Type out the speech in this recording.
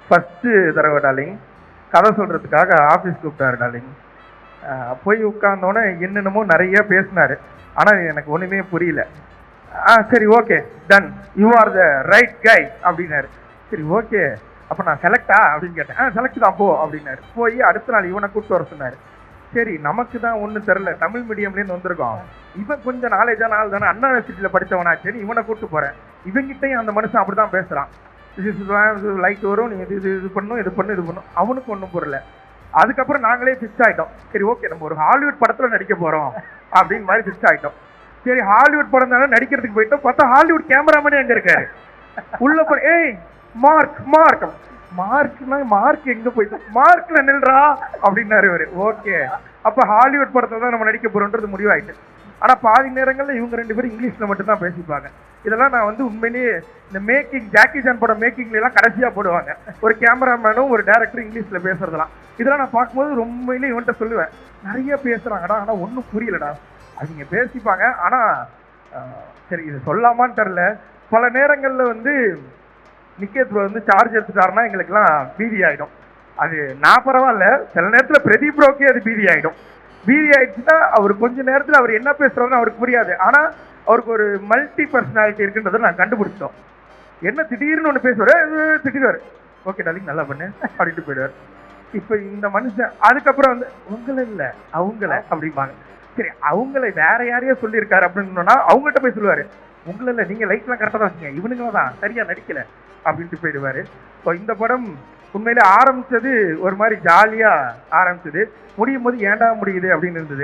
First தடவை darling கதை சொல்கிறதுக்காக ஆஃபீஸ் கூப்பிட்டாரு டார்லிங். போய் உட்கார்ந்தோன்னே என்னென்னமோ நிறைய பேசினார். ஆனால் எனக்கு ஒன்றுமே புரியல. சரி okay done, you are the right guy அப்படின்னாரு. சரி ஓகே, அப்போ நான் செலக்டா அப்படின்னு கேட்டேன். செலக்ட் தான் போ அப்படின்னாரு. போய் அடுத்த நாள் இவனை கூப்பிட்டு வர சொன்னார். சரி நமக்கு தான் ஒன்றும் தெரில, தமிழ் மீடியம்லேருந்து வந்திருக்கோம், இவன் கொஞ்சம் நாலேஜான ஆள் தானே, அண்ணா யூனிவர்சிட்டியில் படித்தவனாச்சேன்னு இவனை கூப்பிட்டு போகிறேன். இவங்கிட்டையும் அந்த மனுஷன் அப்படி தான் பேசுகிறான். லைட் வரும், நீ இது பண்ணும் இது பண்ணும். அவனுக்கு ஒன்றும் புரியல. அதுக்கப்புறம் நாங்களே ஃபிக்ஸ் ஆகிட்டோம். சரி ஓகே, நம்ம ஒரு ஹாலிவுட் படத்தில் நடிக்க போகிறோம் அப்படின்னு மாதிரி ஃபிக்ஸ் ஆகிட்டோம். சரி ஹாலிவுட் படம் தானே நடிக்கிறதுக்கு போயிட்டோம். பார்த்தா ஹாலிவுட் கேமராமேனே அங்கே இருக்காரு. உள்ள போய் ஏய் மார்க் மார்க் மார்க்னா மார்க் எங்கே போயிட்டோம், மார்க்ல நில்றா அப்படின்னாரு இவர். ஓகே, அப்போ ஹாலிவுட் படத்தை தான் நம்ம நடிக்க போகிறோன்றது முடிவாயிட்டு. ஆனால் பாதி நேரங்களில் இவங்க ரெண்டு பேரும் இங்கிலீஷில் மட்டும்தான் பேசிப்பாங்க. இதெல்லாம் நான் வந்து உண்மையிலேயே இந்த மேக்கிங், ஜாக்கி ஜான் படம் மேக்கிங்லாம் கடைசியாக போடுவாங்க, ஒரு கேமராமேனும் ஒரு டேரக்டரும் இங்கிலீஷில் பேசுறதுலாம். இதெல்லாம் நான் பார்க்கும்போது ரொம்பயிலே இவன்கிட்ட சொல்லுவேன், நிறைய பேசுகிறாங்கடா ஆனால் ஒன்றும் புரியலடா. அவங்க பேசிப்பாங்க. ஆனால் சரி இது சொல்லாமான்னு தெரில, பல நேரங்களில் வந்து நிக்கேத் ப்ரோ வந்து சார்ஜ் எடுத்துட்டாருன்னா எங்களுக்கெல்லாம் பீதி ஆகிடும். அது நான் பரவாயில்ல, சில நேரத்தில் பிரதீப் ப்ரோக்கே அது பீதி ஆகிடும். பீதி ஆயிடுச்சுன்னா அவர் கொஞ்ச நேரத்தில் அவர் என்ன பேசுறாருன்னு அவருக்கு புரியாது. ஆனால் அவருக்கு ஒரு மல்டி பர்சனாலிட்டி இருக்குன்றதை நான் கண்டுபிடிச்சிட்டோம். என்ன திடீர்னு ஒன்று பேசுவார், திட்டிடுவார், ஓகே டார்லிங் நல்லா பண்ணு அப்படின்ட்டு போயிடுவார். இப்போ இந்த மனுஷன் அதுக்கப்புறம் வந்து உங்களை இல்லை அவங்கள அப்படிம்பாங்க. சரி அவங்களை வேற யாரையோ சொல்லியிருக்காரு அப்படின்னு அவங்ககிட்ட போய் சொல்லுவார், உங்களை இல்லை நீங்கள் லைட்லாம் கரெக்டாக தான் வச்சுங்க, இவனுங்க தான் சரியாக நடிக்கலை அப்படின்ட்டு போயிடுவார். ஸோ இந்த படம் உண்மையிலே ஆரம்பித்தது ஒரு மாதிரி ஜாலியாக ஆரம்பிச்சது, முடியும் போது ஏண்டா முடியுது அப்படின்னு இருந்தது.